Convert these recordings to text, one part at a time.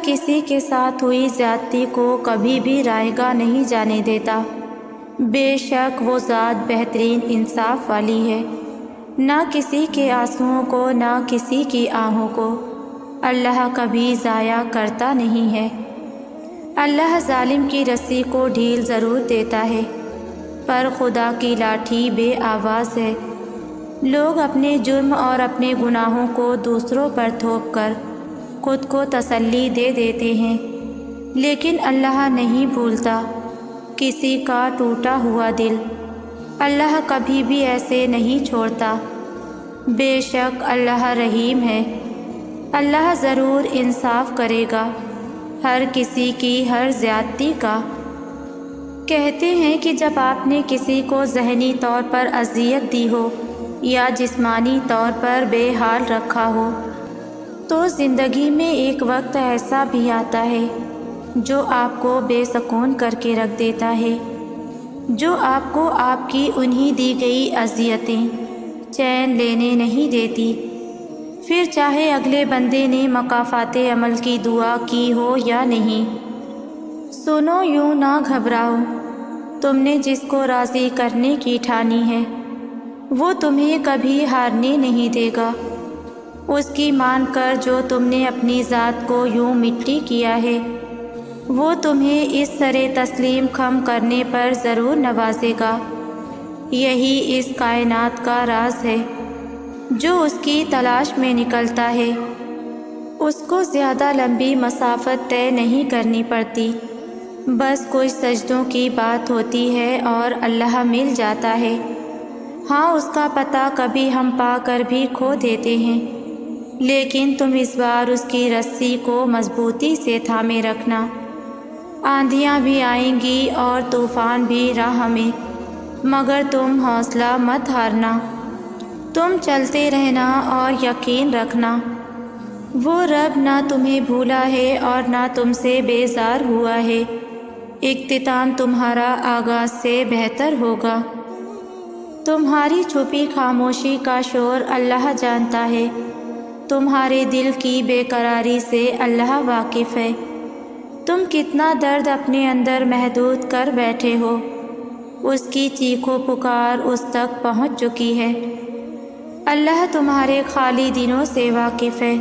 کسی کے ساتھ ہوئی زیادتی کو کبھی بھی رائیگاں نہیں جانے دیتا۔ بے شک وہ ذات بہترین انصاف والی ہے، نہ کسی کے آنسوؤں کو نہ کسی کی آہوں کو اللہ کبھی ضائع کرتا نہیں ہے۔ اللہ ظالم کی رسی کو ڈھیل ضرور دیتا ہے، پر خدا کی لاٹھی بے آواز ہے۔ لوگ اپنے جرم اور اپنے گناہوں کو دوسروں پر تھوپ کر خود کو تسلی دے دیتے ہیں، لیکن اللہ نہیں بھولتا کسی کا ٹوٹا ہوا دل۔ اللہ کبھی بھی ایسے نہیں چھوڑتا۔ بے شک اللہ رحیم ہے، اللہ ضرور انصاف کرے گا ہر کسی کی ہر زیادتی کا۔ کہتے ہیں کہ جب آپ نے کسی کو ذہنی طور پر اذیت دی ہو یا جسمانی طور پر بے حال رکھا ہو تو زندگی میں ایک وقت ایسا بھی آتا ہے جو آپ کو بے سکون کر کے رکھ دیتا ہے، جو آپ کو آپ کی انہی دی گئی اذیتیں چین لینے نہیں دیتی، پھر چاہے اگلے بندے نے مکافات عمل کی دعا کی ہو یا نہیں۔ سنو، یوں نہ گھبراؤ، تم نے جس کو راضی کرنے کی ٹھانی ہے وہ تمہیں کبھی ہارنے نہیں دے گا۔ اس کی مان کر جو تم نے اپنی ذات کو یوں مٹی کیا ہے وہ تمہیں اس سرے تسلیم خم کرنے پر ضرور نوازے گا۔ یہی اس کائنات کا راز ہے، جو اس کی تلاش میں نکلتا ہے اس کو زیادہ لمبی مسافت طے نہیں کرنی پڑتی، بس کچھ سجدوں کی بات ہوتی ہے اور اللہ مل جاتا ہے۔ ہاں، اس کا پتہ کبھی ہم پا کر بھی کھو دیتے ہیں، لیکن تم اس بار اس کی رسی کو مضبوطی سے تھامے رکھنا۔ آندھیاں بھی آئیں گی اور طوفان بھی راہ میں، مگر تم حوصلہ مت ہارنا، تم چلتے رہنا اور یقین رکھنا، وہ رب نہ تمہیں بھولا ہے اور نہ تم سے بیزار ہوا ہے۔ اختتام تمہارا آغاز سے بہتر ہوگا۔ تمہاری چھپی خاموشی کا شور اللہ جانتا ہے، تمہارے دل کی بے قراری سے اللہ واقف ہے۔ تم کتنا درد اپنے اندر محدود کر بیٹھے ہو، اس کی چیخ و پکار اس تک پہنچ چکی ہے۔ اللہ تمہارے خالی دنوں سے واقف ہے،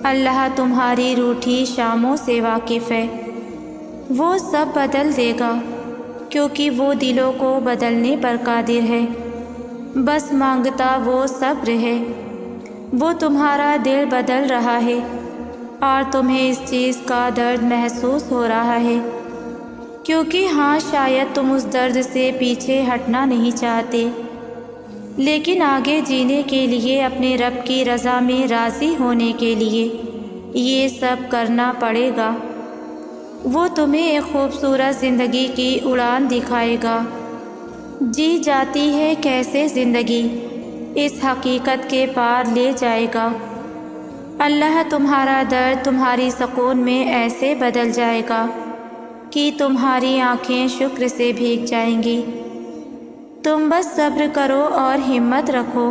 اللہ تمہاری روٹھی شاموں سے واقف ہے۔ وہ سب بدل دے گا، کیونکہ وہ دلوں کو بدلنے پر قادر ہے، بس مانگتا وہ صبر ہے۔ وہ تمہارا دل بدل رہا ہے اور تمہیں اس چیز کا درد محسوس ہو رہا ہے، کیونکہ ہاں شاید تم اس درد سے پیچھے ہٹنا نہیں چاہتے، لیکن آگے جینے کے لیے اپنے رب کی رضا میں راضی ہونے کے لیے یہ سب کرنا پڑے گا۔ وہ تمہیں ایک خوبصورت زندگی کی اڑان دکھائے گا۔ جی جاتی ہے کیسے زندگی، اس حقیقت کے پار لے جائے گا۔ اللہ تمہارا درد تمہاری سکون میں ایسے بدل جائے گا کہ تمہاری آنکھیں شکر سے بھیگ جائیں گی۔ تم بس صبر کرو اور ہمت رکھو،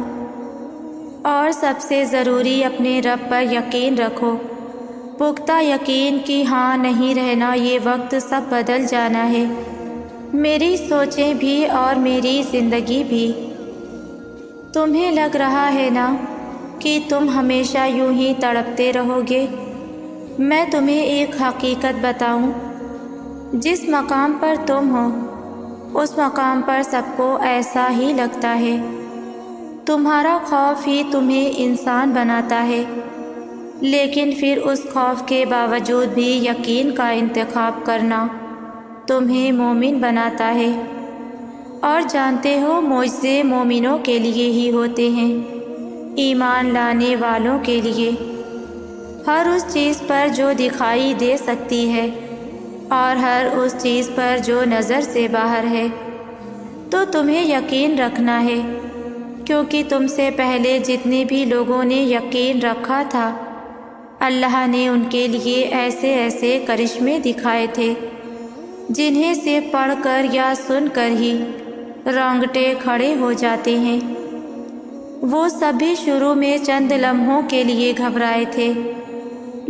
اور سب سے ضروری اپنے رب پر یقین رکھو، پختہ یقین کہ ہاں نہیں رہنا یہ وقت سب بدل جانا ہے، میری سوچیں بھی اور میری زندگی بھی۔ تمہیں لگ رہا ہے نا کہ تم ہمیشہ یوں ہی تڑپتے رہو گے؟ میں تمہیں ایک حقیقت بتاؤں، جس مقام پر تم ہو اس مقام پر سب کو ایسا ہی لگتا ہے۔ تمہارا خوف ہی تمہیں انسان بناتا ہے، لیکن پھر اس خوف کے باوجود بھی یقین کا انتخاب کرنا تمہیں مومن بناتا ہے۔ اور جانتے ہو معجزے مومنوں کے لیے ہی ہوتے ہیں، ایمان لانے والوں کے لیے۔ ہر اس چیز پر جو دکھائی دے سکتی ہے اور ہر اس چیز پر جو نظر سے باہر ہے، تو تمہیں یقین رکھنا ہے، کیونکہ تم سے پہلے جتنے بھی لوگوں نے یقین رکھا تھا اللہ نے ان کے لیے ایسے ایسے کرشمے دکھائے تھے جنہیں سے پڑھ کر یا سن کر ہی رونگٹے کھڑے ہو جاتے ہیں۔ وہ سبھی شروع میں چند لمحوں کے لیے گھبرائے تھے،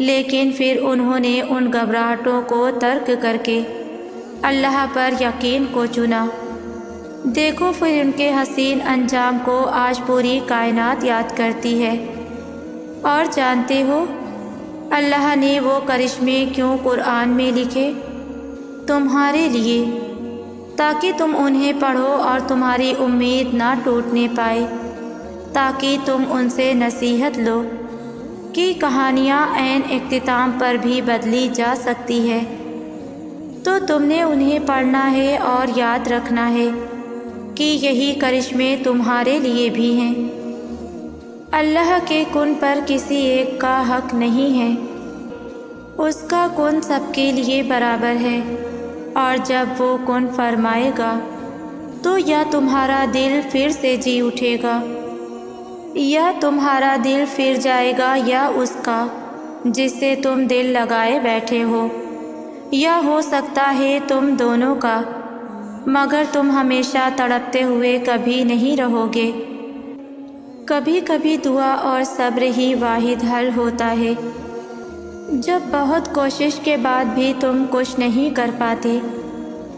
لیکن پھر انہوں نے ان گھبراہٹوں کو ترک کر کے اللہ پر یقین کو چنا۔ دیکھو پھر ان کے حسین انجام کو آج پوری کائنات یاد کرتی ہے۔ اور جانتے ہو اللہ نے وہ کرشمے کیوں قرآن میں لکھے؟ تمہارے لیے، تاکہ تم انہیں پڑھو اور تمہاری امید نہ ٹوٹنے پائے، تاکہ تم ان سے نصیحت لو کہ کہانیاں عین اختتام پر بھی بدلی جا سکتی ہے۔ تو تم نے انہیں پڑھنا ہے اور یاد رکھنا ہے کہ یہی کرشمے تمہارے لیے بھی ہیں۔ اللہ کے کن پر کسی ایک کا حق نہیں ہے، اس کا کن سب کے لیے برابر ہے، اور جب وہ کن فرمائے گا تو یا تمہارا دل پھر سے جی اٹھے گا، یا تمہارا دل پھر جائے گا، یا اس کا جس سے تم دل لگائے بیٹھے ہو، یا ہو سکتا ہے تم دونوں کا، مگر تم ہمیشہ تڑپتے ہوئے کبھی نہیں رہو گے۔ کبھی کبھی دعا اور صبر ہی واحد حل ہوتا ہے۔ جب بہت کوشش کے بعد بھی تم کچھ نہیں کر پاتے،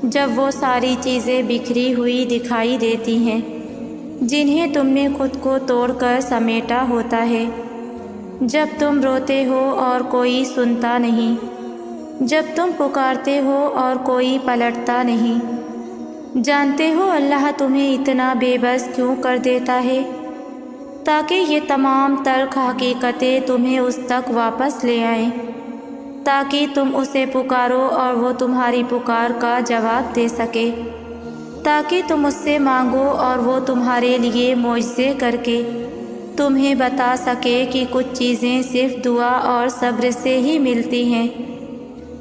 جب وہ ساری چیزیں بکھری ہوئی دکھائی دیتی ہیں جنہیں تم نے خود کو توڑ کر سمیٹا ہوتا ہے، جب تم روتے ہو اور کوئی سنتا نہیں، جب تم پکارتے ہو اور کوئی پلٹتا نہیں، جانتے ہو اللہ تمہیں اتنا بے بس کیوں کر دیتا ہے؟ تاکہ یہ تمام تلخ حقیقتیں تمہیں اس تک واپس لے آئیں، تاکہ تم اسے پکارو اور وہ تمہاری پکار کا جواب دے سکے، تاکہ تم اس سے مانگو اور وہ تمہارے لیے معجزے کر کے تمہیں بتا سکے کہ کچھ چیزیں صرف دعا اور صبر سے ہی ملتی ہیں،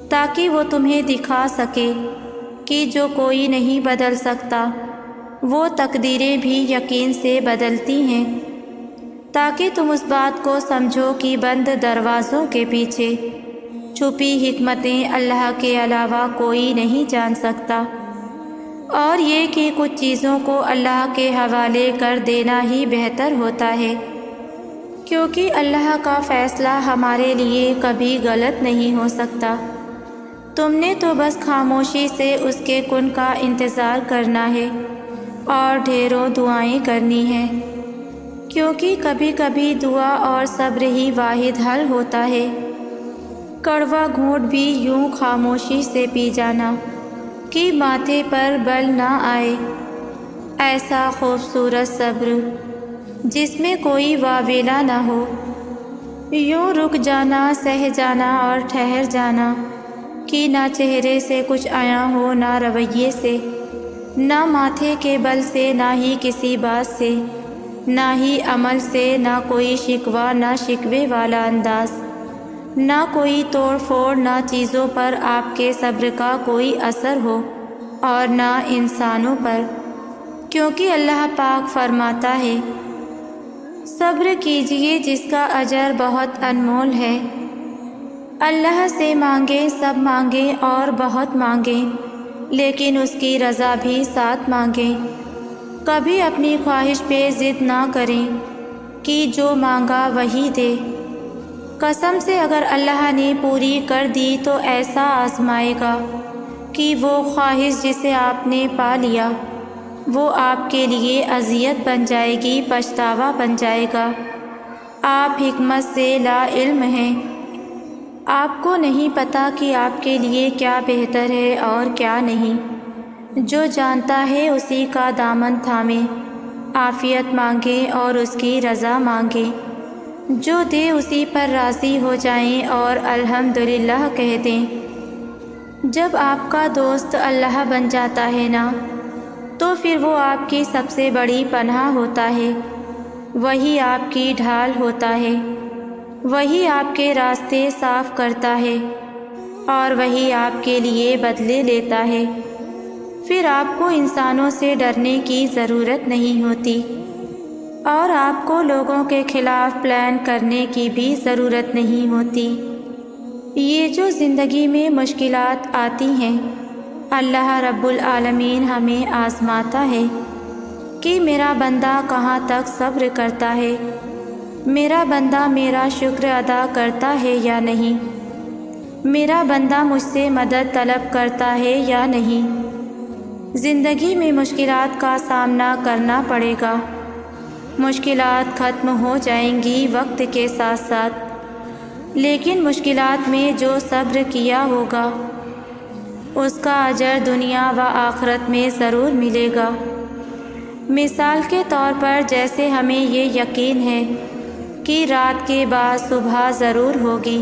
تاکہ وہ تمہیں دکھا سکے کہ جو کوئی نہیں بدل سکتا وہ تقدیریں بھی یقین سے بدلتی ہیں، تاکہ تم اس بات کو سمجھو کہ بند دروازوں کے پیچھے چھپی حکمتیں اللہ کے علاوہ کوئی نہیں جان سکتا، اور یہ کہ کچھ چیزوں کو اللہ کے حوالے کر دینا ہی بہتر ہوتا ہے، کیونکہ اللہ کا فیصلہ ہمارے لیے کبھی غلط نہیں ہو سکتا۔ تم نے تو بس خاموشی سے اس کے کن کا انتظار کرنا ہے اور ڈھیروں دعائیں کرنی ہیں، کیونکہ کبھی کبھی دعا اور صبر ہی واحد حل ہوتا ہے۔ کڑوا گھونٹ بھی یوں خاموشی سے پی جانا کہ ماتھے پر بل نہ آئے، ایسا خوبصورت صبر جس میں کوئی واویلا نہ ہو، یوں رک جانا، سہ جانا اور ٹھہر جانا کہ نہ چہرے سے کچھ عیاں ہو، نہ رویے سے، نہ ماتھے کے بل سے، نہ ہی کسی بات سے، نہ ہی عمل سے، نہ کوئی شکوہ نہ شکوے والا انداز، نہ کوئی توڑ پھوڑ، نہ چیزوں پر آپ کے صبر کا کوئی اثر ہو اور نہ انسانوں پر، کیونکہ اللہ پاک فرماتا ہے، صبر کیجئے جس کا اجر بہت انمول ہے۔ اللہ سے مانگیں، سب مانگیں اور بہت مانگیں، لیکن اس کی رضا بھی ساتھ مانگیں۔ کبھی اپنی خواہش پہ ضد نہ کریں کہ جو مانگا وہی دے۔ قسم سے اگر اللہ نے پوری کر دی تو ایسا آزمائے گا کہ وہ خواہش جسے آپ نے پا لیا وہ آپ کے لیے اذیت بن جائے گی، پچھتاوا بن جائے گا۔ آپ حکمت سے لا علم ہیں، آپ کو نہیں پتہ کہ آپ کے لیے کیا بہتر ہے اور کیا نہیں۔ جو جانتا ہے اسی کا دامن تھامیں، عافیت مانگیں اور اس کی رضا مانگیں، جو دے اسی پر راضی ہو جائیں اور الحمدللہ کہہ دیں۔ جب آپ کا دوست اللہ بن جاتا ہے نا، تو پھر وہ آپ کی سب سے بڑی پناہ ہوتا ہے، وہی آپ کی ڈھال ہوتا ہے، وہی آپ کے راستے صاف کرتا ہے اور وہی آپ کے لیے بدلے لیتا ہے۔ پھر آپ کو انسانوں سے ڈرنے کی ضرورت نہیں ہوتی اور آپ کو لوگوں کے خلاف پلان کرنے کی بھی ضرورت نہیں ہوتی۔ یہ جو زندگی میں مشکلات آتی ہیں، اللہ رب العالمین ہمیں آزماتا ہے کہ میرا بندہ کہاں تک صبر کرتا ہے، میرا بندہ میرا شکر ادا کرتا ہے یا نہیں؟ میرا بندہ مجھ سے مدد طلب کرتا ہے یا نہیں؟ زندگی میں مشکلات کا سامنا کرنا پڑے گا، مشکلات ختم ہو جائیں گی وقت کے ساتھ ساتھ، لیکن مشکلات میں جو صبر کیا ہوگا اس کا اجر دنیا و آخرت میں ضرور ملے گا۔ مثال کے طور پر جیسے ہمیں یہ یقین ہے کہ رات کے بعد صبح ضرور ہوگی،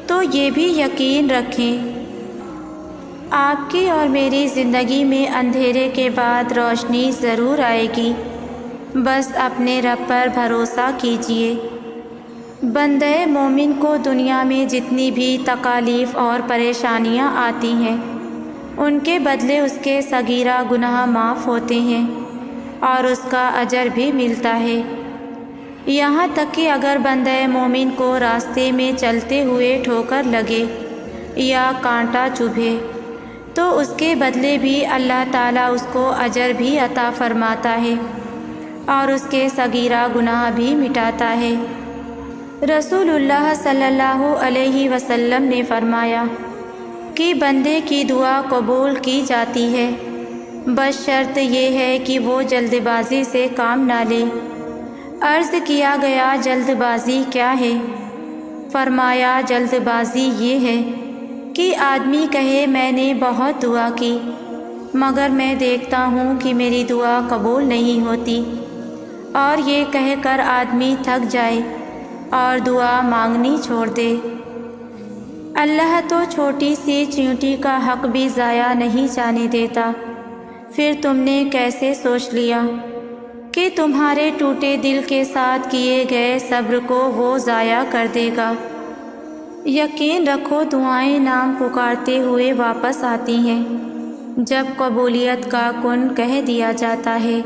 تو یہ بھی یقین رکھیں آپ کی اور میری زندگی میں اندھیرے کے بعد روشنی ضرور آئے گی۔ بس اپنے رب پر بھروسہ کیجیے۔ بندہ مومن کو دنیا میں جتنی بھی تکالیف اور پریشانیاں آتی ہیں ان کے بدلے اس کے صغیرہ گناہ معاف ہوتے ہیں اور اس کا اجر بھی ملتا ہے۔ یہاں تک کہ اگر بندہ مومن کو راستے میں چلتے ہوئے ٹھوکر لگے یا کانٹا چبھے تو اس کے بدلے بھی اللہ تعالیٰ اس کو اجر بھی عطا فرماتا ہے اور اس کے صغیرہ گناہ بھی مٹاتا ہے۔ رسول اللہ صلی اللہ علیہ وسلم نے فرمایا کہ بندے کی دعا قبول کی جاتی ہے، بس شرط یہ ہے کہ وہ جلد بازی سے کام نہ لے۔ عرض کیا گیا جلد بازی کیا ہے؟ فرمایا جلد بازی یہ ہے کہ آدمی کہے میں نے بہت دعا کی مگر میں دیکھتا ہوں کہ میری دعا قبول نہیں ہوتی، اور یہ کہہ کر آدمی تھک جائے اور دعا مانگنی چھوڑ دے۔ اللہ تو چھوٹی سی چیونٹی کا حق بھی ضائع نہیں جانے دیتا، پھر تم نے کیسے سوچ لیا کہ تمہارے ٹوٹے دل کے ساتھ کیے گئے صبر کو وہ ضائع کر دے گا؟ یقین رکھو دعائیں نام پکارتے ہوئے واپس آتی ہیں جب قبولیت کا کن کہہ دیا جاتا ہے۔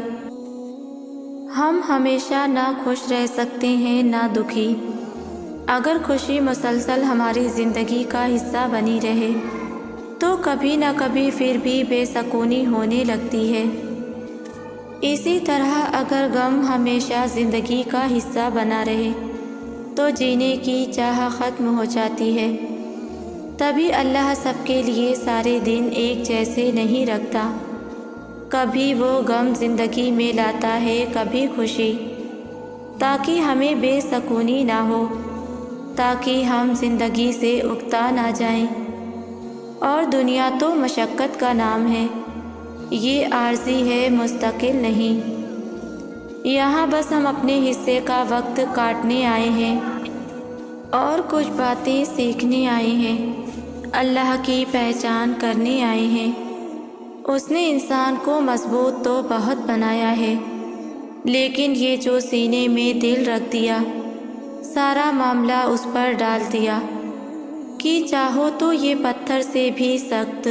ہم ہمیشہ نہ خوش رہ سکتے ہیں نہ دکھی۔ اگر خوشی مسلسل ہماری زندگی کا حصہ بنی رہے تو کبھی نہ کبھی پھر بھی بے سکونی ہونے لگتی ہے۔ اسی طرح اگر غم ہمیشہ زندگی کا حصہ بنا رہے تو جینے کی چاہ ختم ہو جاتی ہے۔ تبھی اللہ سب کے لیے سارے دن ایک جیسے نہیں رکھتا، کبھی وہ غم زندگی میں لاتا ہے کبھی خوشی، تاکہ ہمیں بے سکونی نہ ہو، تاکہ ہم زندگی سے اکتا نہ جائیں۔ اور دنیا تو مشقت کا نام ہے، یہ عارضی ہے مستقل نہیں۔ یہاں بس ہم اپنے حصے کا وقت کاٹنے آئے ہیں اور کچھ باتیں سیکھنے آئے ہیں، اللہ کی پہچان کرنے آئے ہیں۔ اس نے انسان کو مضبوط تو بہت بنایا ہے، لیکن یہ جو سینے میں دل رکھ دیا، سارا معاملہ اس پر ڈال دیا کہ چاہو تو یہ پتھر سے بھی سخت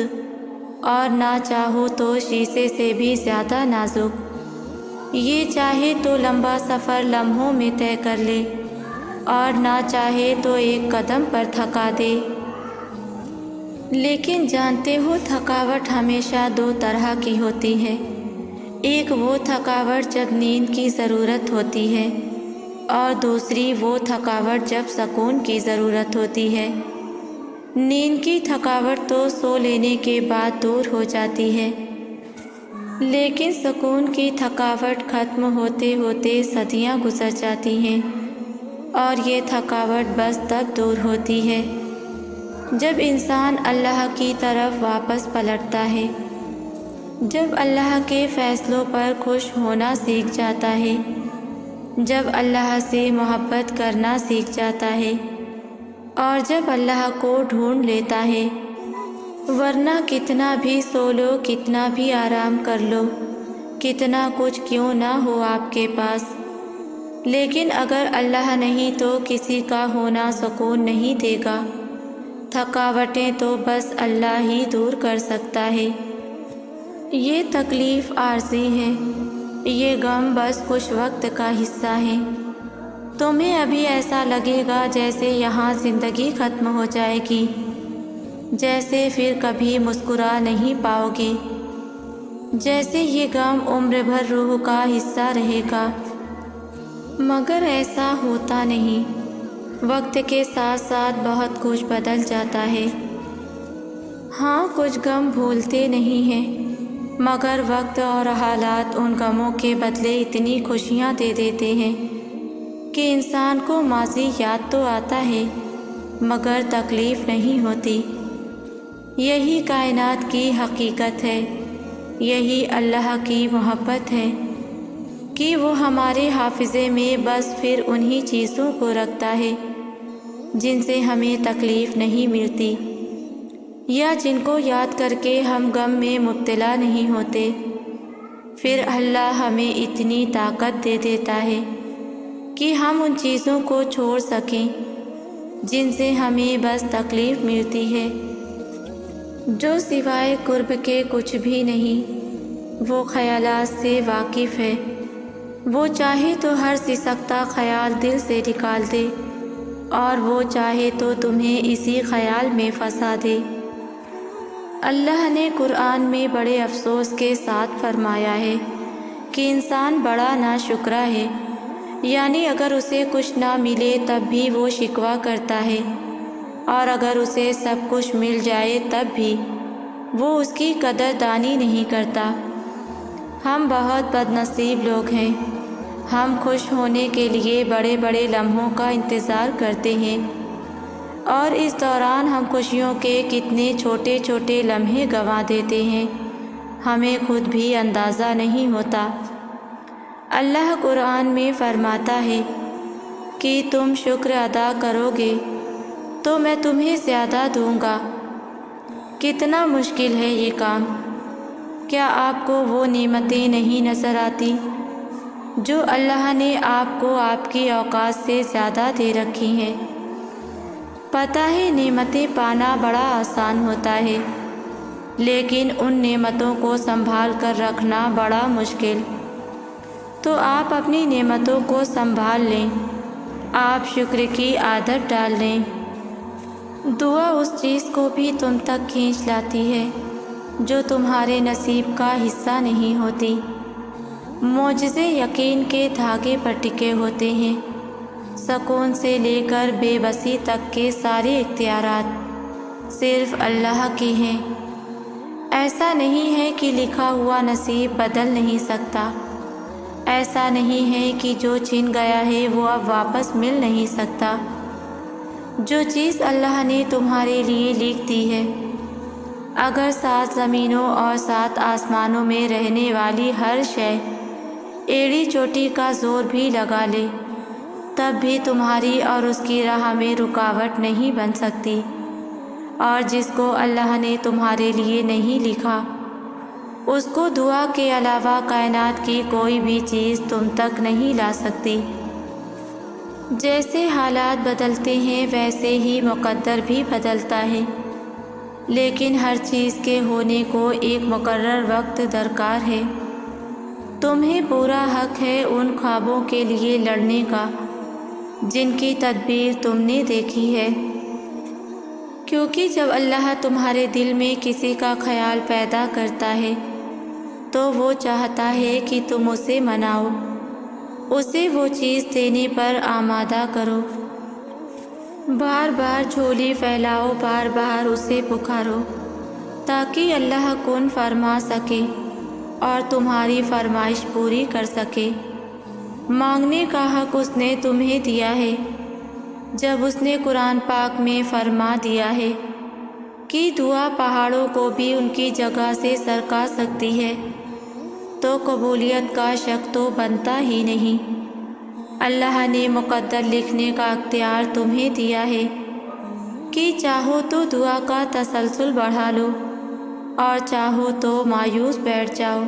اور نہ چاہو تو شیشے سے بھی زیادہ نازک، یہ چاہے تو لمبا سفر لمحوں میں طے کر لے اور نہ چاہے تو ایک قدم پر تھکا دے۔ لیکن جانتے ہو تھکاوٹ ہمیشہ دو طرح کی ہوتی ہے، ایک وہ تھکاوٹ جب نیند کی ضرورت ہوتی ہے اور دوسری وہ تھکاوٹ جب سکون کی ضرورت ہوتی ہے۔ نیند کی تھکاوٹ تو سو لینے کے بعد دور ہو جاتی ہے، لیکن سکون کی تھکاوٹ ختم ہوتے ہوتے صدیاں گزر جاتی ہیں، اور یہ تھکاوٹ بس تب دور ہوتی ہے جب انسان اللہ کی طرف واپس پلٹتا ہے، جب اللہ کے فیصلوں پر خوش ہونا سیکھ جاتا ہے، جب اللہ سے محبت کرنا سیکھ جاتا ہے، اور جب اللہ کو ڈھونڈ لیتا ہے۔ ورنہ کتنا بھی سو لو، کتنا بھی آرام کر لو، کتنا کچھ کیوں نہ ہو آپ کے پاس، لیکن اگر اللہ نہیں تو کسی کا ہونا سکون نہیں دے گا۔ تھکاوٹیں تو بس اللہ ہی دور کر سکتا ہے۔ یہ تکلیف عارضی ہے، یہ غم بس کچھ وقت کا حصہ ہے۔ تمہیں ابھی ایسا لگے گا جیسے یہاں زندگی ختم ہو جائے گی، جیسے پھر کبھی مسکرا نہیں پاؤ گے، جیسے یہ غم عمر بھر روح کا حصہ رہے گا۔ مگر ایسا ہوتا نہیں۔ وقت کے ساتھ ساتھ بہت کچھ بدل جاتا ہے۔ ہاں، کچھ غم بھولتے نہیں ہیں، مگر وقت اور حالات ان غموں کے بدلے اتنی خوشیاں دے دیتے ہیں کہ انسان کو ماضی یاد تو آتا ہے مگر تکلیف نہیں ہوتی۔ یہی کائنات کی حقیقت ہے، یہی اللہ کی محبت ہے کہ وہ ہمارے حافظے میں بس پھر انہی چیزوں کو رکھتا ہے جن سے ہمیں تکلیف نہیں ملتی، یا جن کو یاد کر کے ہم غم میں مبتلا نہیں ہوتے۔ پھر اللہ ہمیں اتنی طاقت دے دیتا ہے کہ ہم ان چیزوں کو چھوڑ سکیں جن سے ہمیں بس تکلیف ملتی ہے۔ جو سوائے قرب کے کچھ بھی نہیں، وہ خیالات سے واقف ہے۔ وہ چاہے تو ہر سسکتا خیال دل سے نکال دے، اور وہ چاہے تو تمہیں اسی خیال میں پھنسا دے۔ اللہ نے قرآن میں بڑے افسوس کے ساتھ فرمایا ہے کہ انسان بڑا ناشکرا ہے، یعنی اگر اسے کچھ نہ ملے تب بھی وہ شکوہ کرتا ہے، اور اگر اسے سب کچھ مل جائے تب بھی وہ اس کی قدر دانی نہیں کرتا۔ ہم بہت بد نصیب لوگ ہیں۔ ہم خوش ہونے کے لیے بڑے بڑے لمحوں کا انتظار کرتے ہیں، اور اس دوران ہم خوشیوں کے کتنے چھوٹے چھوٹے لمحے گنوا دیتے ہیں، ہمیں خود بھی اندازہ نہیں ہوتا۔ اللہ قرآن میں فرماتا ہے کہ تم شکر ادا کرو گے تو میں تمہیں زیادہ دوں گا۔ کتنا مشکل ہے یہ کام۔ کیا آپ کو وہ نعمتیں نہیں نظر آتی جو اللہ نے آپ کو آپ کی اوقات سے زیادہ دے رکھی ہیں؟ پتہ ہے نعمتیں پانا بڑا آسان ہوتا ہے، لیکن ان نعمتوں کو سنبھال کر رکھنا بڑا مشکل۔ تو آپ اپنی نعمتوں کو سنبھال لیں، آپ شکر کی عادت ڈال لیں۔ دعا اس چیز کو بھی تم تک کھینچ لاتی ہے جو تمہارے نصیب کا حصہ نہیں ہوتی۔ معجزے یقین کے دھاگے پر ٹکے ہوتے ہیں۔ سکون سے لے کر بے بسی تک کے سارے اختیارات صرف اللہ کے ہیں۔ ایسا نہیں ہے کہ لکھا ہوا نصیب بدل نہیں سکتا، ایسا نہیں ہے کہ جو چھن گیا ہے وہ اب واپس مل نہیں سکتا۔ جو چیز اللہ نے تمہارے لیے لکھ دی ہے، اگر 7 زمینوں اور 7 آسمانوں میں رہنے والی ہر شے ایڑی چوٹی کا زور بھی لگا لے تب بھی تمہاری اور اس کی راہ میں رکاوٹ نہیں بن سکتی، اور جس کو اللہ نے تمہارے لیے نہیں لکھا اس کو دعا کے علاوہ کائنات کی کوئی بھی چیز تم تک نہیں لا سکتی۔ جیسے حالات بدلتے ہیں ویسے ہی مقدر بھی بدلتا ہے، لیکن ہر چیز کے ہونے کو ایک مقرر وقت درکار ہے۔ تمہیں پورا حق ہے ان خوابوں کے لیے لڑنے کا جن کی تدبیر تم نے دیکھی ہے، کیونکہ جب اللہ تمہارے دل میں کسی کا خیال پیدا کرتا ہے تو وہ چاہتا ہے کہ تم اسے مناؤ، اسے وہ چیز دینے پر آمادہ کرو۔ بار بار جھولی پھیلاؤ، بار بار اسے پکارو تاکہ اللہ کن فرما سکے اور تمہاری فرمائش پوری کر سکے۔ مانگنے کا حق اس نے تمہیں دیا ہے جب اس نے قرآن پاک میں فرما دیا ہے کہ دعا پہاڑوں کو بھی ان کی جگہ سے سرکا سکتی ہے، تو قبولیت کا شک تو بنتا ہی نہیں۔ اللہ نے مقدر لکھنے کا اختیار تمہیں دیا ہے کہ چاہو تو دعا کا تسلسل بڑھا لو اور چاہو تو مایوس بیٹھ جاؤ۔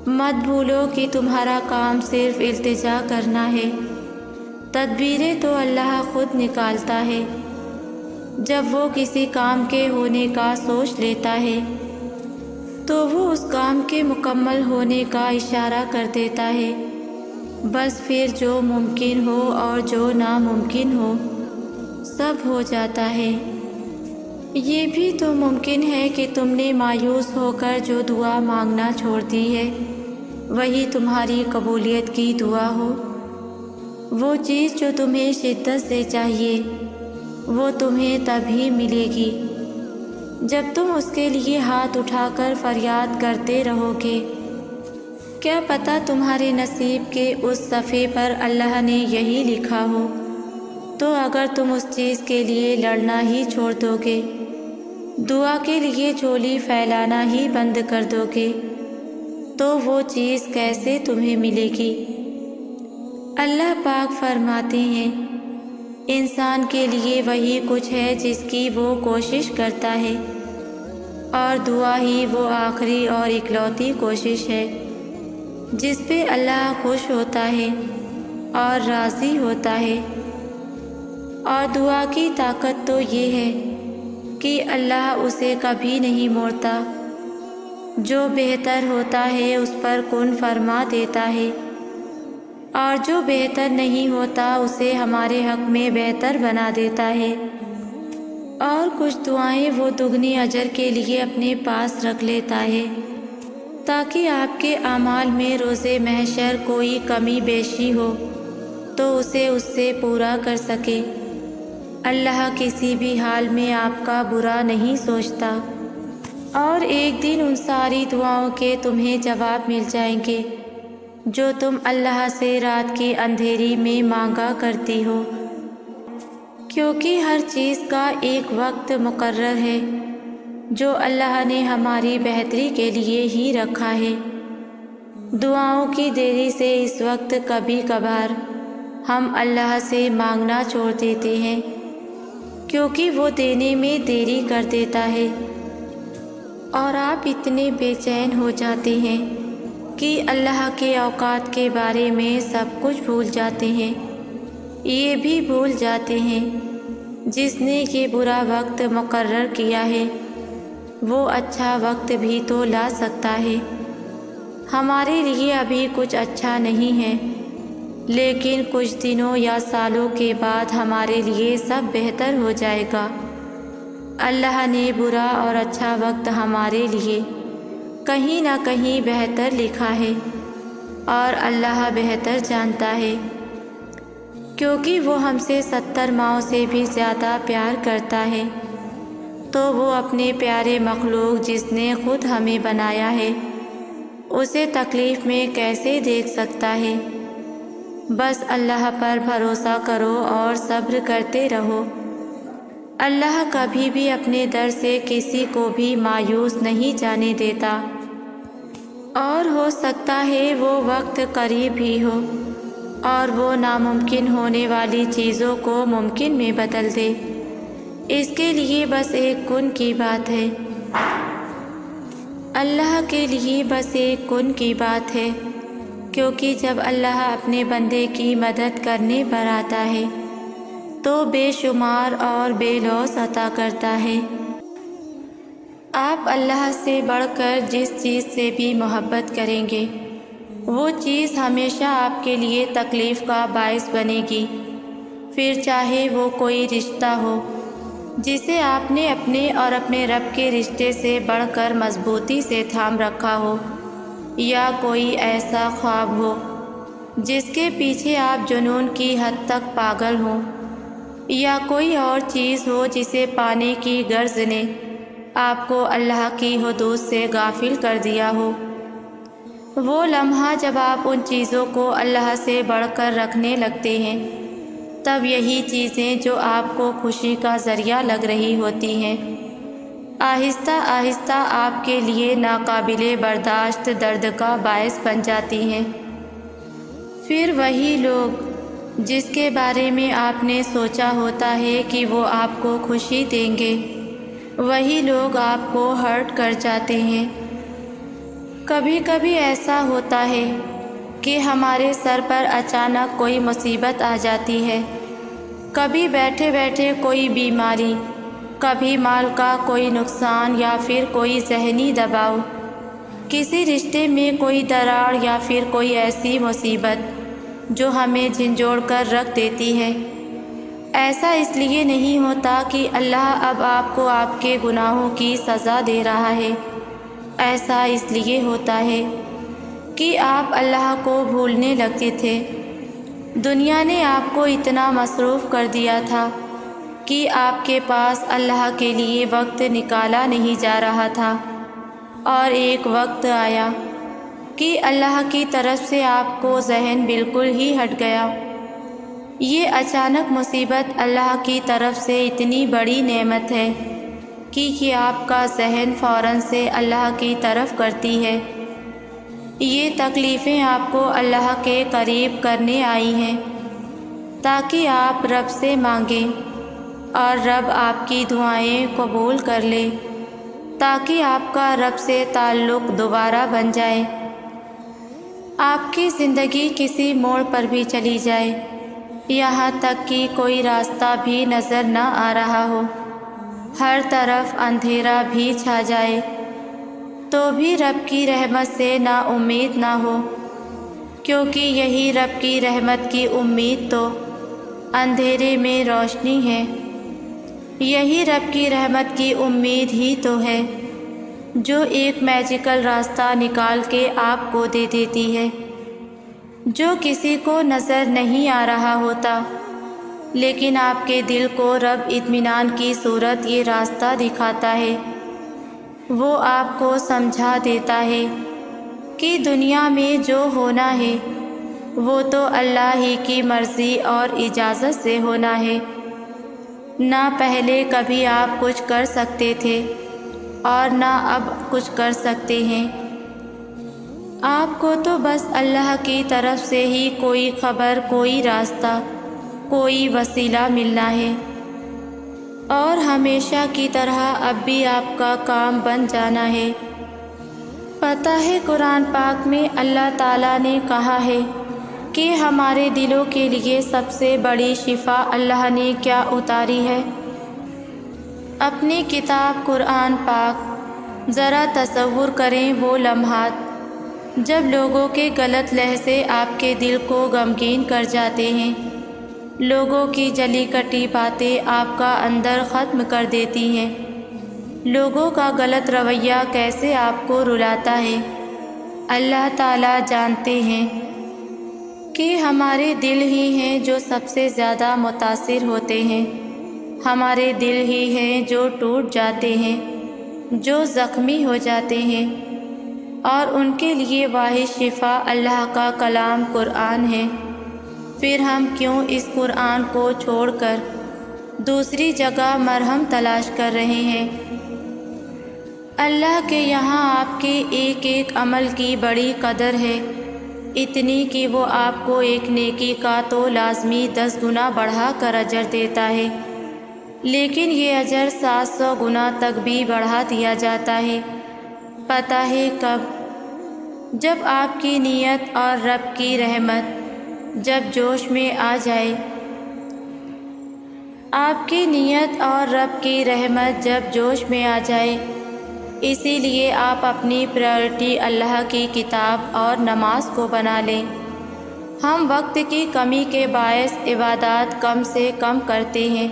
مت بھولو کہ تمہارا کام صرف التجا کرنا ہے، تدبیریں تو اللہ خود نکالتا ہے۔ جب وہ کسی کام کے ہونے کا سوچ لیتا ہے تو وہ اس کام کے مکمل ہونے کا اشارہ کر دیتا ہے، بس پھر جو ممکن ہو اور جو ناممکن ہو سب ہو جاتا ہے۔ یہ بھی تو ممکن ہے کہ تم نے مایوس ہو کر جو دعا مانگنا چھوڑ دی ہے وہی تمہاری قبولیت کی دعا ہو۔ وہ چیز جو تمہیں شدت سے چاہیے وہ تمہیں تبھی ملے گی جب تم اس کے لیے ہاتھ اٹھا کر فریاد کرتے رہو گے۔ کیا پتہ تمہارے نصیب کے اس صفحے پر اللہ نے یہی لکھا ہو، تو اگر تم اس چیز کے لیے لڑنا ہی چھوڑ دو گے، دعا کے لیے جھولی پھیلانا ہی بند کر دو گے، تو وہ چیز کیسے تمہیں ملے گی؟ اللہ پاک فرماتے ہیں، انسان کے لیے وہی کچھ ہے جس کی وہ کوشش کرتا ہے، اور دعا ہی وہ آخری اور اکلوتی کوشش ہے جس پہ اللہ خوش ہوتا ہے اور راضی ہوتا ہے۔ اور دعا کی طاقت تو یہ ہے کہ اللہ اسے کبھی نہیں موڑتا، جو بہتر ہوتا ہے اس پر کن فرما دیتا ہے، اور جو بہتر نہیں ہوتا اسے ہمارے حق میں بہتر بنا دیتا ہے۔ اور کچھ دعائیں وہ دگنی اجر کے لیے اپنے پاس رکھ لیتا ہے تاکہ آپ کے اعمال میں روز محشر کوئی کمی بیشی ہو تو اسے اس سے پورا کر سکے۔ اللہ کسی بھی حال میں آپ کا برا نہیں سوچتا، اور ایک دن ان ساری دعاؤں کے تمہیں جواب مل جائیں گے جو تم اللہ سے رات کی اندھیری میں مانگا کرتی ہو، کیونکہ ہر چیز کا ایک وقت مقرر ہے جو اللہ نے ہماری بہتری کے لیے ہی رکھا ہے۔ دعاؤں کی دیری سے اس وقت کبھی کبھار ہم اللہ سے مانگنا چھوڑ دیتے ہیں کیونکہ وہ دینے میں دیری کر دیتا ہے، اور آپ اتنے بے چین ہو جاتے ہیں کہ اللہ کے اوقات کے بارے میں سب کچھ بھول جاتے ہیں۔ یہ بھی بھول جاتے ہیں جس نے یہ برا وقت مقرر کیا ہے وہ اچھا وقت بھی تو لا سکتا ہے۔ ہمارے لیے ابھی کچھ اچھا نہیں ہے، لیکن کچھ دنوں یا سالوں کے بعد ہمارے لیے سب بہتر ہو جائے گا۔ اللہ نے برا اور اچھا وقت ہمارے لیے کہیں نہ کہیں بہتر لکھا ہے، اور اللہ بہتر جانتا ہے کیونکہ وہ ہم سے 70 ماؤں سے بھی زیادہ پیار کرتا ہے، تو وہ اپنے پیارے مخلوق جس نے خود ہمیں بنایا ہے اسے تکلیف میں کیسے دیکھ سکتا ہے؟ بس اللہ پر بھروسہ کرو اور صبر کرتے رہو۔ اللہ کبھی بھی اپنے در سے کسی کو بھی مایوس نہیں جانے دیتا، اور ہو سکتا ہے وہ وقت قریب ہی ہو اور وہ ناممکن ہونے والی چیزوں کو ممکن میں بدل دے۔ اس کے لیے بس ایک کن کی بات ہے۔ اللہ کے لیے بس ایک کن کی بات ہے، کیونکہ جب اللہ اپنے بندے کی مدد کرنے پر آتا ہے تو بے شمار اور بے لوث عطا کرتا ہے۔ آپ اللہ سے بڑھ کر جس چیز سے بھی محبت کریں گے وہ چیز ہمیشہ آپ کے لیے تکلیف کا باعث بنے گی، پھر چاہے وہ کوئی رشتہ ہو جسے آپ نے اپنے اور اپنے رب کے رشتے سے بڑھ کر مضبوطی سے تھام رکھا ہو، یا کوئی ایسا خواب ہو جس کے پیچھے آپ جنون کی حد تک پاگل ہوں، یا کوئی اور چیز ہو جسے پانے کی غرض نے آپ کو اللہ کی حدود سے غافل کر دیا ہو۔ وہ لمحہ جب آپ ان چیزوں کو اللہ سے بڑھ کر رکھنے لگتے ہیں تب یہی چیزیں جو آپ کو خوشی کا ذریعہ لگ رہی ہوتی ہیں آہستہ آہستہ آپ کے لیے ناقابل برداشت درد کا باعث بن جاتی ہیں۔ پھر وہی لوگ جس کے بارے میں آپ نے سوچا ہوتا ہے کہ وہ آپ کو خوشی دیں گے، وہی لوگ آپ کو ہرٹ کر جاتے ہیں۔ کبھی کبھی ایسا ہوتا ہے کہ ہمارے سر پر اچانک کوئی مصیبت آ جاتی ہے، کبھی بیٹھے بیٹھے کوئی بیماری، کبھی مال کا کوئی نقصان، یا پھر کوئی ذہنی دباؤ، کسی رشتے میں کوئی دراڑ، یا پھر کوئی ایسی مصیبت جو ہمیں جھنجھوڑ کر رکھ دیتی ہے۔ ایسا اس لیے نہیں ہوتا کہ اللہ اب آپ کو آپ کے گناہوں کی سزا دے رہا ہے، ایسا اس لیے ہوتا ہے کہ آپ اللہ کو بھولنے لگتے تھے، دنیا نے آپ کو اتنا مصروف کر دیا تھا کہ آپ کے پاس اللہ کے لیے وقت نکالا نہیں جا رہا تھا، اور ایک وقت آیا کہ اللہ کی طرف سے آپ کو ذہن بالکل ہی ہٹ گیا۔ یہ اچانک مصیبت اللہ کی طرف سے اتنی بڑی نعمت ہے کہ آپ کا ذہن فوراً سے اللہ کی طرف کرتی ہے۔ یہ تکلیفیں آپ کو اللہ کے قریب کرنے آئی ہیں تاکہ آپ رب سے مانگیں اور رب آپ کی دعائیں قبول کر لے، تاکہ آپ کا رب سے تعلق دوبارہ بن جائے۔ آپ کی زندگی کسی موڑ پر بھی چلی جائے، یہاں تک کہ کوئی راستہ بھی نظر نہ آ رہا ہو، ہر طرف اندھیرا بھی چھا جائے، تو بھی رب کی رحمت سے نا امید نہ ہو، کیونکہ یہی رب کی رحمت کی امید تو اندھیرے میں روشنی ہے۔ یہی رب کی رحمت کی امید ہی تو ہے جو ایک میجیکل راستہ نکال کے آپ کو دے دیتی ہے، جو کسی کو نظر نہیں آ رہا ہوتا، لیکن آپ کے دل کو رب اطمینان کی صورت یہ راستہ دکھاتا ہے۔ وہ آپ کو سمجھا دیتا ہے کہ دنیا میں جو ہونا ہے وہ تو اللہ ہی کی مرضی اور اجازت سے ہونا ہے، نہ پہلے کبھی آپ کچھ کر سکتے تھے اور نہ اب کچھ کر سکتے ہیں۔ آپ کو تو بس اللہ کی طرف سے ہی کوئی خبر، کوئی راستہ، کوئی وسیلہ ملنا ہے، اور ہمیشہ کی طرح اب بھی آپ کا کام بن جانا ہے۔ پتہ ہے قرآن پاک میں اللہ تعالیٰ نے کہا ہے کہ ہمارے دلوں کے لیے سب سے بڑی شفا اللہ نے کیا اتاری ہے؟ اپنی کتاب قرآن پاک۔ ذرا تصور کریں وہ لمحات جب لوگوں کے غلط لہجے آپ کے دل کو غمگین کر جاتے ہیں، لوگوں کی جلی کٹی باتیں آپ کا اندر ختم کر دیتی ہیں، لوگوں کا غلط رویہ کیسے آپ کو رلاتا ہے۔ اللہ تعالیٰ جانتے ہیں کہ ہمارے دل ہی ہیں جو سب سے زیادہ متاثر ہوتے ہیں، ہمارے دل ہی ہیں جو ٹوٹ جاتے ہیں، جو زخمی ہو جاتے ہیں، اور ان کے لیے واحد شفا اللہ کا کلام قرآن ہے۔ پھر ہم کیوں اس قرآن کو چھوڑ کر دوسری جگہ مرہم تلاش کر رہے ہیں؟ اللہ کے یہاں آپ کے ایک ایک عمل کی بڑی قدر ہے، اتنی کہ وہ آپ کو ایک نیکی کا تو لازمی 10 گنا بڑھا کر اجر دیتا ہے، لیکن یہ اجر 700 گنا تک بھی بڑھا دیا جاتا ہے۔ پتہ ہے کب؟ جب آپ کی نیت اور رب کی رحمت جب جوش میں آ جائے۔ آپ کی نیت اور رب کی رحمت جب جوش میں آ جائے، اسی لیے آپ اپنی پریورٹی اللہ کی کتاب اور نماز کو بنا لیں۔ ہم وقت کی کمی کے باعث عبادات کم سے کم کرتے ہیں،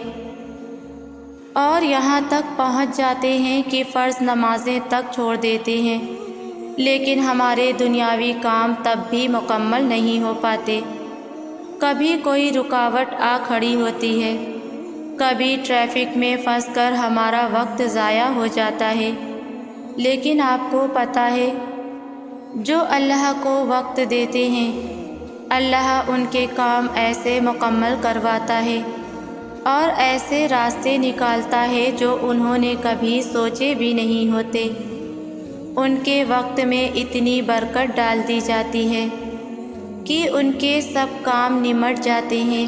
اور یہاں تک پہنچ جاتے ہیں کہ فرض نمازیں تک چھوڑ دیتے ہیں، لیکن ہمارے دنیاوی کام تب بھی مکمل نہیں ہو پاتے۔ کبھی کوئی رکاوٹ آ کھڑی ہوتی ہے، کبھی ٹریفک میں پھنس کر ہمارا وقت ضائع ہو جاتا ہے، لیکن آپ کو پتہ ہے جو اللہ کو وقت دیتے ہیں، اللہ ان کے کام ایسے مکمل کرواتا ہے اور ایسے راستے نکالتا ہے جو انہوں نے کبھی سوچے بھی نہیں ہوتے۔ ان کے وقت میں اتنی برکت ڈال دی جاتی ہے کہ ان کے سب کام نمٹ جاتے ہیں۔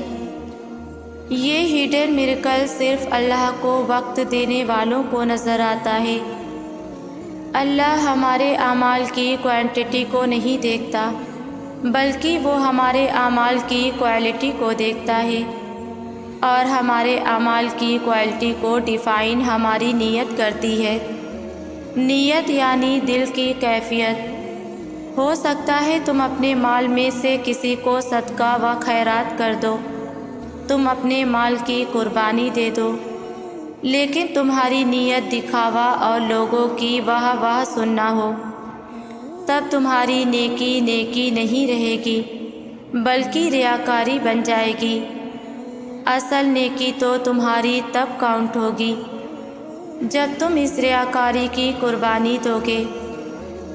یہ ہڈن میریکل صرف اللہ کو وقت دینے والوں کو نظر آتا ہے۔ اللہ ہمارے اعمال کی کوانٹٹی کو نہیں دیکھتا، بلکہ وہ ہمارے اعمال کی کوالٹی کو دیکھتا ہے، اور ہمارے اعمال کی کوالٹی کو ڈیفائن ہماری نیت کرتی ہے۔ نیت یعنی دل کی کیفیت۔ ہو سکتا ہے تم اپنے مال میں سے کسی کو صدقہ و خیرات کر دو، تم اپنے مال کی قربانی دے دو، لیکن تمہاری نیت دکھاوا اور لوگوں کی واہ واہ سننا ہو، تب تمہاری نیکی نیکی نہیں رہے گی، بلکہ ریاکاری بن جائے گی۔ اصل نیکی تو تمہاری تب کاؤنٹ ہوگی جب تم اس ریاکاری کی قربانی دو گے،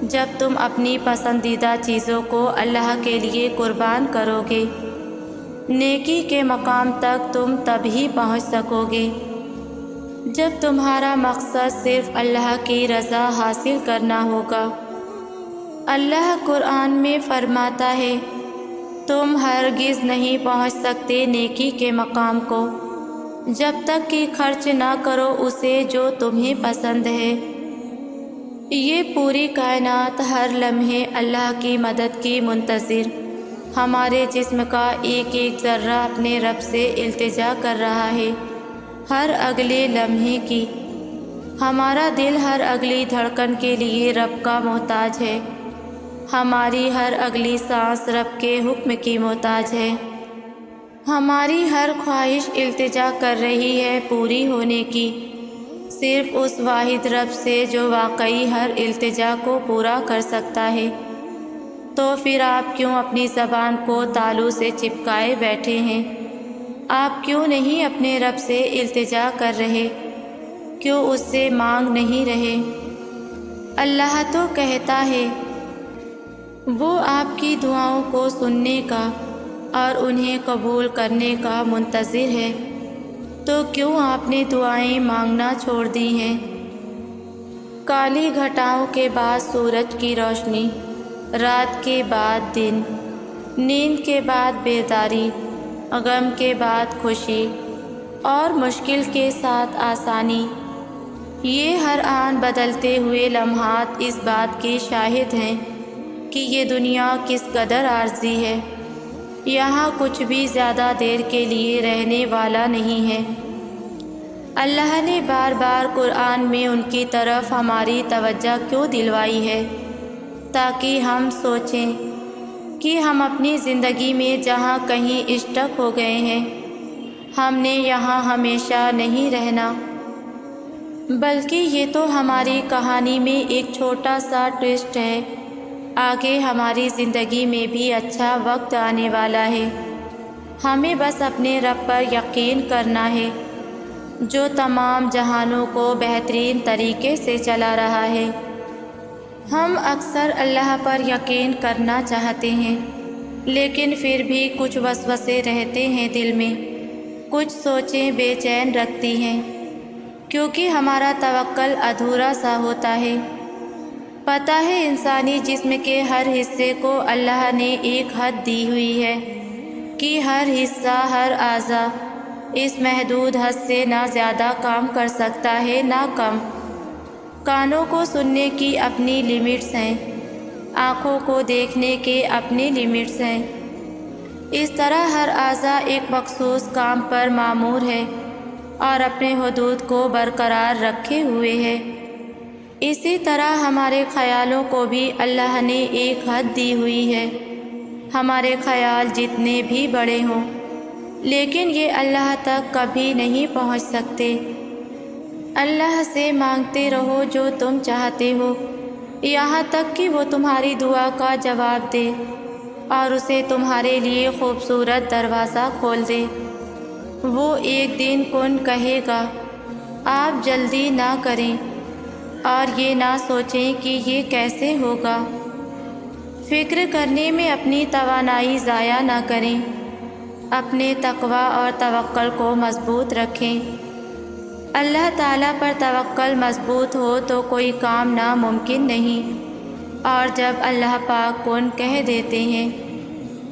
جب تم اپنی پسندیدہ چیزوں کو اللہ کے لیے قربان کرو گے۔ نیکی کے مقام تک تم تب ہی پہنچ سکو گے جب تمہارا مقصد صرف اللہ کی رضا حاصل کرنا ہوگا۔ اللہ قرآن میں فرماتا ہے، تم ہرگز نہیں پہنچ سکتے نیکی کے مقام کو جب تک کہ خرچ نہ کرو اسے جو تمہیں پسند ہے۔ یہ پوری کائنات ہر لمحے اللہ کی مدد کی منتظر، ہمارے جسم کا ایک ایک ذرہ اپنے رب سے التجا کر رہا ہے، ہر اگلے لمحے کی۔ ہمارا دل ہر اگلی دھڑکن کے لیے رب کا محتاج ہے، ہماری ہر اگلی سانس رب کے حکم کی محتاج ہے، ہماری ہر خواہش التجا کر رہی ہے پوری ہونے کی صرف اس واحد رب سے جو واقعی ہر التجا کو پورا کر سکتا ہے۔ تو پھر آپ کیوں اپنی زبان کو تالو سے چپکائے بیٹھے ہیں؟ آپ کیوں نہیں اپنے رب سے التجا کر رہے؟ کیوں اس سے مانگ نہیں رہے؟ اللہ تو کہتا ہے وہ آپ کی دعاؤں کو سننے کا اور انہیں قبول کرنے کا منتظر ہے، تو کیوں آپ نے دعائیں مانگنا چھوڑ دی ہیں؟ کالی گھٹاؤں کے بعد سورج کی روشنی، رات کے بعد دن، نیند کے بعد بیداری، غم کے بعد خوشی اور مشکل کے ساتھ آسانی، یہ ہر آن بدلتے ہوئے لمحات اس بات کی شاہد ہیں کہ یہ دنیا کس قدر عارضی ہے۔ یہاں کچھ بھی زیادہ دیر کے لیے رہنے والا نہیں ہے۔ اللہ نے بار بار قرآن میں ان کی طرف ہماری توجہ کیوں دلوائی ہے؟ تاکہ ہم سوچیں کہ ہم اپنی زندگی میں جہاں کہیں اسٹک ہو گئے ہیں، ہم نے یہاں ہمیشہ نہیں رہنا، بلکہ یہ تو ہماری کہانی میں ایک چھوٹا سا ٹوسٹ ہے، آگے ہماری زندگی میں بھی اچھا وقت آنے والا ہے۔ ہمیں بس اپنے رب پر یقین کرنا ہے جو تمام جہانوں کو بہترین طریقے سے چلا رہا ہے۔ ہم اکثر اللہ پر یقین کرنا چاہتے ہیں، لیکن پھر بھی کچھ وسوسے رہتے ہیں دل میں، کچھ سوچیں بے چین رکھتی ہیں، کیونکہ ہمارا توکل ادھورا سا ہوتا ہے۔ پتہ ہے انسانی جسم کے ہر حصے کو اللہ نے ایک حد دی ہوئی ہے کہ ہر حصہ، ہر اعضا اس محدود حد سے نہ زیادہ کام کر سکتا ہے نہ کم۔ کانوں کو سننے کی اپنی لیمٹس ہیں، آنکھوں کو دیکھنے کے اپنے لیمٹس ہیں۔ اس طرح ہر اعضا ایک مخصوص کام پر مامور ہے اور اپنے حدود کو برقرار رکھے ہوئے ہے۔ اسی طرح ہمارے خیالوں کو بھی اللہ نے ایک حد دی ہوئی ہے۔ ہمارے خیال جتنے بھی بڑے ہوں، لیکن یہ اللہ تک کبھی نہیں پہنچ سکتے۔ اللہ سے مانگتے رہو جو تم چاہتے ہو، یہاں تک کہ وہ تمہاری دعا کا جواب دے اور اسے تمہارے لیے خوبصورت دروازہ کھول دے۔ وہ ایک دن کن کہے گا، آپ جلدی نہ کریں اور یہ نہ سوچیں کہ یہ کیسے ہوگا۔ فکر کرنے میں اپنی توانائی ضائع نہ کریں، اپنے تقوی اور توکل کو مضبوط رکھیں۔ اللہ تعالیٰ پر توکل مضبوط ہو تو کوئی کام ناممکن نہیں، اور جب اللہ پاک کن کہہ دیتے ہیں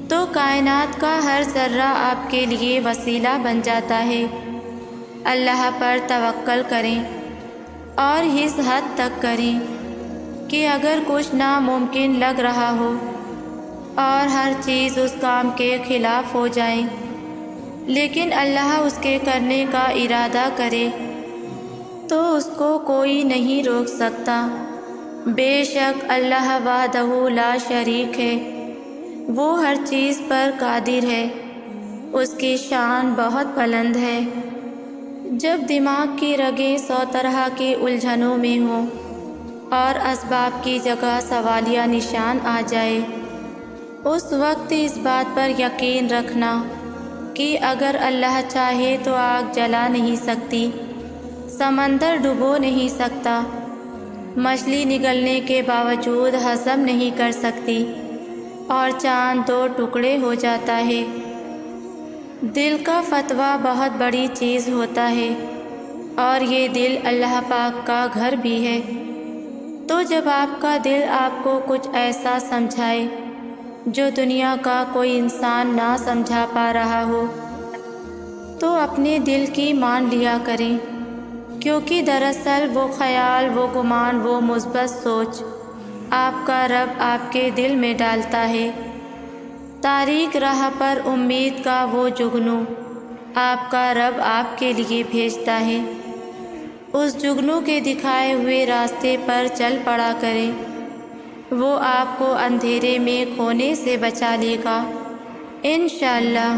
تو کائنات کا ہر ذرہ آپ کے لیے وسیلہ بن جاتا ہے۔ اللہ پر توکل کریں اور اس حد تک کریں کہ اگر کچھ ناممکن لگ رہا ہو اور ہر چیز اس کام کے خلاف ہو جائے، لیکن اللہ اس کے کرنے کا ارادہ کرے تو اس کو کوئی نہیں روک سکتا۔ بے شک اللہ وحدہ لا شریک ہے، وہ ہر چیز پر قادر ہے، اس کی شان بہت بلند ہے۔ جب دماغ کی رگیں 100 طرح کی الجھنوں میں ہوں اور اسباب کی جگہ سوالیہ نشان آ جائے، اس وقت اس بات پر یقین رکھنا کہ اگر اللہ چاہے تو آگ جلا نہیں سکتی، سمندر ڈبو نہیں سکتا، مچھلی نگلنے کے باوجود ہضم نہیں کر سکتی، اور چاند 2 ٹکڑے ہو جاتا ہے۔ دل کا فتویٰ بہت بڑی چیز ہوتا ہے، اور یہ دل اللہ پاک کا گھر بھی ہے۔ تو جب آپ کا دل آپ کو کچھ ایسا سمجھائے جو دنیا کا کوئی انسان نہ سمجھا پا رہا ہو، تو اپنے دل کی مان لیا کریں، کیونکہ دراصل وہ خیال، وہ گمان، وہ مثبت سوچ آپ کا رب آپ کے دل میں ڈالتا ہے۔ تاریک راہ پر امید کا وہ جگنو آپ کا رب آپ کے لیے بھیجتا ہے۔ اس جگنو کے دکھائے ہوئے راستے پر چل پڑا کریں، وہ آپ کو اندھیرے میں کھونے سے بچا لے گا انشاءاللہ۔